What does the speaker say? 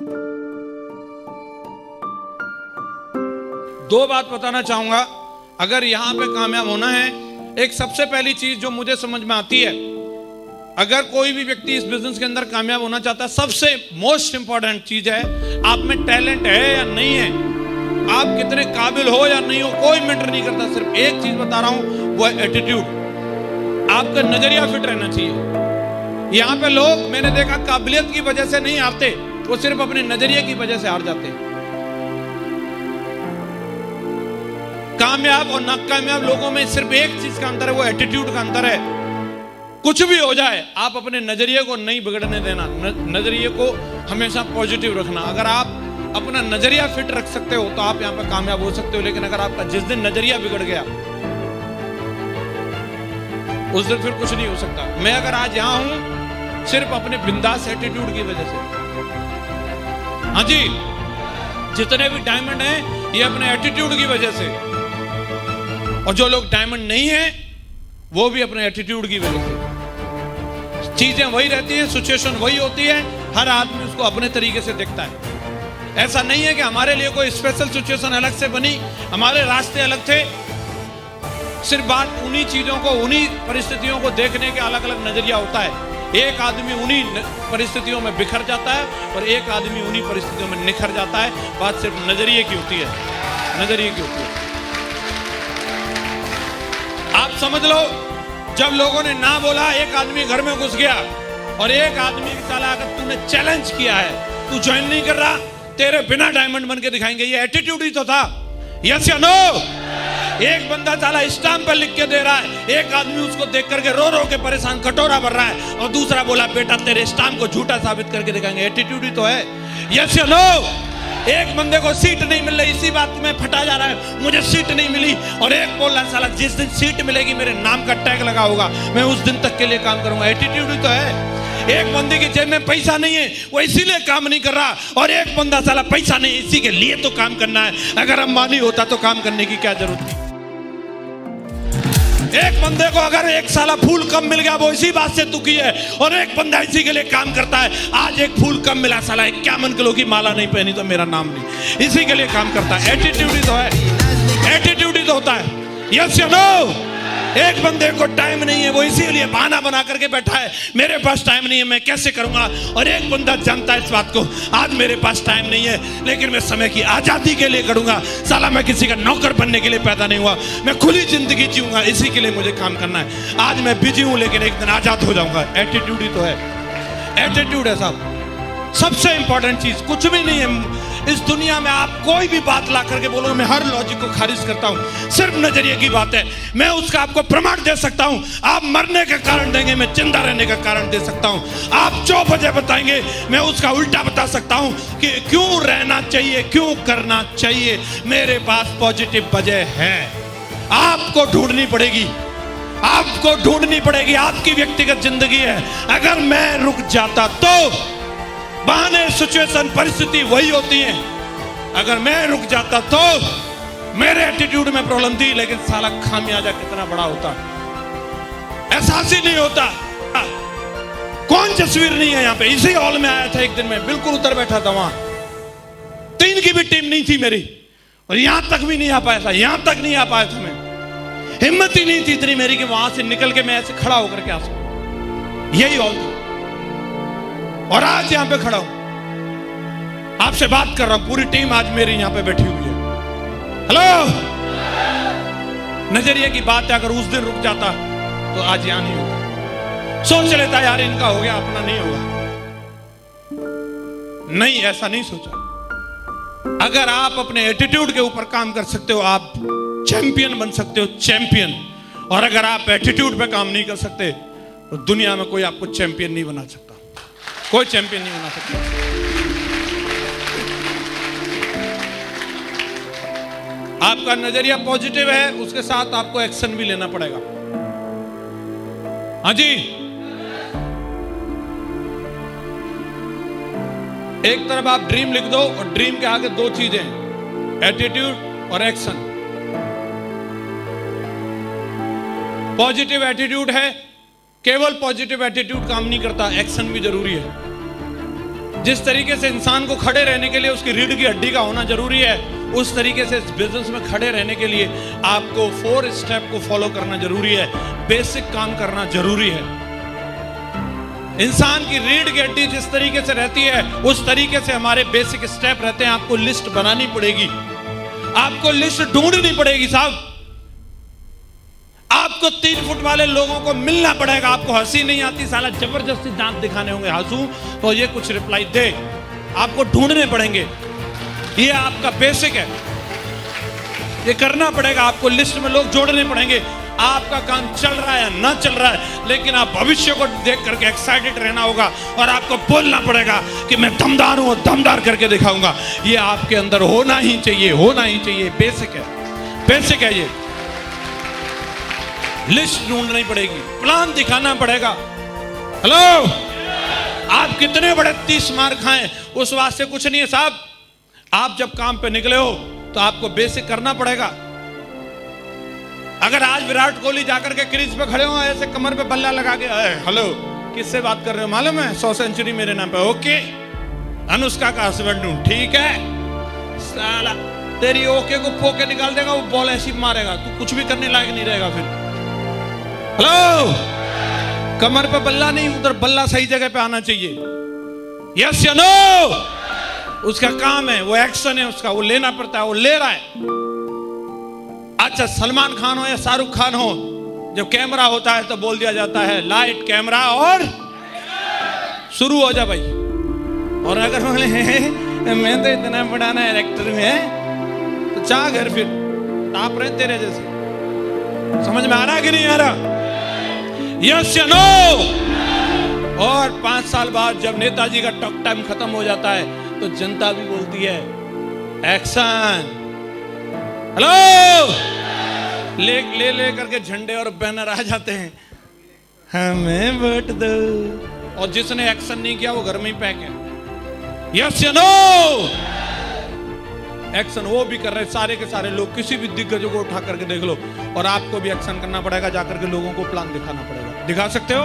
दो बात बताना चाहूंगा। अगर यहां पे कामयाब होना है, एक सबसे पहली चीज जो मुझे समझ में आती है, अगर कोई भी व्यक्ति इस बिजनेस के अंदर कामयाब होना चाहता है, सबसे मोस्ट इंपॉर्टेंट चीज है आप में टैलेंट है या नहीं है, आप कितने काबिल हो या नहीं हो, कोई मैटर नहीं करता। सिर्फ एक चीज बता रहा हूं, वो है एटीट्यूड। आपका नजरिया फिट रहना चाहिए। यहां पे लोग मैंने देखा काबिलियत की वजह से नहीं हारते, वो सिर्फ अपने नजरिए की वजह से हार जाते। कामयाब और नाकामयाब लोगों में सिर्फ एक चीज का अंतर है, वो एटीट्यूड का अंतर है। कुछ भी हो जाए, आप अपने नजरिए को नहीं बिगड़ने देना, नजरिए को हमेशा पॉजिटिव रखना। अगर आप अपना नजरिया फिट रख सकते हो तो आप यहां पर कामयाब हो सकते हो। लेकिन अगर आपका जिस दिन नजरिया बिगड़ गया, उस दिन फिर कुछ नहीं हो सकता। मैं अगर आज यहां हूं सिर्फ अपने बिंदास एटीट्यूड की वजह से। हाँ जी, जितने भी डायमंड हैं ये अपने एटीट्यूड की वजह से, और जो लोग डायमंड नहीं है वो भी अपने एटीट्यूड की वजह से। चीजें वही रहती हैं, सिचुएशन वही होती है, हर आदमी उसको अपने तरीके से देखता है। ऐसा नहीं है कि हमारे लिए कोई स्पेशल सिचुएशन अलग से बनी, हमारे रास्ते अलग थे। सिर्फ बात उन्हीं चीजों को, उन्हीं परिस्थितियों को देखने के अलग अलग नजरिया होता है। एक आदमी उन्हीं परिस्थितियों में बिखर जाता है और एक आदमी उन्हीं परिस्थितियों में निखर जाता है। बात सिर्फ नजरिए की होती है, नजरिए की होती है। आप समझ लो, जब लोगों ने ना बोला, एक आदमी घर में घुस गया और एक आदमी की साला अगर तूने चैलेंज किया है, तू ज्वाइन नहीं कर रहा, तेरे बिना डायमंड बन के दिखाएंगे, ये एटीट्यूड ही तो था। यस या नो? एक बंदा साला स्टाम्प पर लिख के दे रहा है, एक आदमी उसको देख करके रो रो के परेशान कटोरा भर रहा है, और दूसरा बोला बेटा तेरे स्टाम्प को झूठा साबित करके दिखाएंगे। एटीट्यूड ही तो है। यस या नो? एक बंदे को सीट नहीं मिल रही, इसी बात में फटा जा रहा है, मुझे सीट नहीं मिली, और एक बोल रहा है साला जिस दिन सीट मिलेगी मेरे नाम का टैग लगा होगा, मैं उस दिन तक के लिए काम करूंगा। एटीट्यूड ही तो है। एक बंदे की जेब में पैसा नहीं है, वो इसीलिए काम नहीं कर रहा, और एक बंदा साला पैसा नहीं, इसी के लिए तो काम करना है। अगर अंबानी होता तो काम करने की क्या जरूरत थी। एक बंदे को अगर एक साला फूल कम मिल गया, वो इसी बात से दुखी है, और एक बंदा इसी के लिए काम करता है। आज एक फूल कम मिला, साला 51 किलो की माला नहीं पहनी तो मेरा नाम नहीं, इसी के लिए काम करता है। एटीट्यूड ही तो है, एटीट्यूड ही तो होता है। यस या नो? एक बंदे को टाइम नहीं है, वो इसीलिए बहाना बना करके बैठा है, मेरे पास टाइम नहीं है, मैं कैसे करूंगा। और एक बंदा जानता है इस बात को, आज मेरे पास टाइम नहीं है, लेकिन मैं समय की आजादी के लिए करूंगा। साला मैं किसी का नौकर बनने के लिए पैदा नहीं हुआ, मैं खुली जिंदगी जीऊंगा, इसी के लिए मुझे काम करना है। आज मैं बिजी हूं, लेकिन एक दिन आजाद हो जाऊंगा। एटीट्यूड ही तो है, एटीट्यूड है साहब, सबसे इंपॉर्टेंट चीज। कुछ भी नहीं है इस दुनिया में। आप कोई भी बात ला करके बोलो, मैं हर लॉजिक को खारिज करता हूं, सिर्फ नजरिए की बात है। मैं उसका आपको प्रमाण दे सकता हूं, आप मरने का कारण देंगे, मैं जिंदा रहने का कारण दे सकता हूं। आप जो वजह बताएंगे, मैं उसका उल्टा बता सकता हूं कि क्यों रहना चाहिए, क्यों करना चाहिए। मेरे पास पॉजिटिव वजह है, आपको ढूंढनी पड़ेगी, आपको ढूंढनी पड़ेगी। आपकी व्यक्तिगत जिंदगी है। अगर मैं रुक जाता तो बहाने, सिचुएशन, परिस्थिति वही होती है। अगर मैं रुक जाता तो मेरे एटीट्यूड में प्रॉब्लम थी, लेकिन साला खामियाजा कितना बड़ा होता, एहसास ही नहीं होता। कौन तस्वीर नहीं है यहाँ पे? इसी हॉल में आया था एक दिन, मैं बिल्कुल उतर बैठा था वहां, 3 की भी टीम नहीं थी मेरी, और यहां तक भी नहीं आ पाया था, यहां तक नहीं आ पाया था मैं। हिम्मत ही नहीं थी इतनी मेरी कि वहां से निकल के मैं ऐसे खड़ा होकर के आ सकूं। यही हॉल था, और आज यहां पे खड़ा हूं, आपसे बात कर रहा हूं। पूरी टीम आज मेरी यहां पे बैठी हुई है। हेलो, नजरिए की बात है। अगर उस दिन रुक जाता तो आज यहां नहीं होता। सोच लेता यार इनका हो गया, अपना नहीं होगा। नहीं, ऐसा नहीं सोचा। अगर आप अपने एटीट्यूड के ऊपर काम कर सकते हो, आप चैंपियन बन सकते हो, चैंपियन। और अगर आप एटीट्यूड पे काम नहीं कर सकते तो दुनिया में कोई आपको चैंपियन नहीं बना सकता, कोई चैंपियन नहीं बना सकता। आपका नजरिया पॉजिटिव है, उसके साथ आपको एक्शन भी लेना पड़ेगा। हाँ जी, एक तरफ आप ड्रीम लिख दो, और ड्रीम के आगे 2 चीजें, एटीट्यूड और एक्शन। पॉजिटिव एटीट्यूड है, केवल पॉजिटिव एटीट्यूड काम नहीं करता, एक्शन भी जरूरी है। जिस तरीके से इंसान को खड़े रहने के लिए उसकी रीढ़ की हड्डी का होना जरूरी है, उस तरीके से इस बिजनेस में खड़े रहने के लिए आपको 4 स्टेप को फॉलो करना जरूरी है। बेसिक काम करना जरूरी है। इंसान की रीढ़ की हड्डी जिस तरीके से रहती है उस तरीके से हमारे बेसिक स्टेप रहते हैं। आपको लिस्ट बनानी पड़ेगी, आपको लिस्ट ढूंढनी पड़ेगी साहब। आपको 3 फुट वाले लोगों को मिलना पड़ेगा। आपको हंसी नहीं आती, साला जबरदस्ती दांत दिखाने होंगे, हंसू तो ये कुछ रिप्लाई दे। आपको ढूंढने पड़ेंगे, ये आपका बेसिक है, ये करना पड़ेगा। आपको लिस्ट में लोग जोड़ने पड़ेंगे। आपका काम चल रहा है ना चल रहा है, लेकिन आप भविष्य को देख करके एक्साइटेड रहना होगा और आपको बोलना पड़ेगा कि मैं दमदार हूं और दमदार करके दिखाऊंगा। ये आपके अंदर होना ही चाहिए, होना ही चाहिए। बेसिक है, बेसिक है ये। लिस्ट ढूंढनी पड़ेगी, प्लान दिखाना पड़ेगा। हेलो, आप कितने बड़े 30 मार खाएं उस वास्ते कुछ नहीं है साहब। आप जब काम पे निकले हो तो आपको बेसिक करना पड़ेगा। अगर आज विराट कोहली जाकर के क्रीज पे खड़े हो, ऐसे कमर पे बल्ला लगा के, हेलो किससे बात कर रहे हो मालूम है, 100 सेंचुरी मेरे नाम पे, ओके अनुष्का का हस्बैंड हूं, ठीक है। साला तेरी ओके को पोके निकाल देगा, वो बॉल ऐसी मारेगा, तू कुछ भी करने लायक नहीं रहेगा फिर। हेलो, कमर पे बल्ला नहीं, उधर बल्ला सही जगह पे आना चाहिए। यस या नो, उसका काम है, वो एक्शन है उसका, वो लेना पड़ता है, वो ले रहा है। अच्छा, सलमान खान हो या शाहरुख खान हो, जब कैमरा होता है तो बोल दिया जाता है लाइट कैमरा और शुरू हो जा भाई। और अगर बोले मैं तो इतना बड़ा ना एक्टर में, तो चाह घर फिर टाप रहे तेरे जैसे। समझ में आ रहा कि नहीं आ रहा? यस या नो? और 5 साल बाद जब नेताजी का टॉक टाइम खत्म हो जाता है तो जनता भी बोलती है एक्शन। हेलो, ले करके झंडे और बैनर आ जाते हैं, हमें वोट दो। और जिसने एक्शन नहीं किया वो घर में ही पैक है। यस या नो? एक्शन वो भी कर रहे सारे के सारे लोग। किसी भी दिग्गजों को उठा करके देख लो, और आपको भी एक्शन करना पड़ेगा, जाकर के लोगों को प्लान दिखाना पड़ेगा। दिखा सकते हो?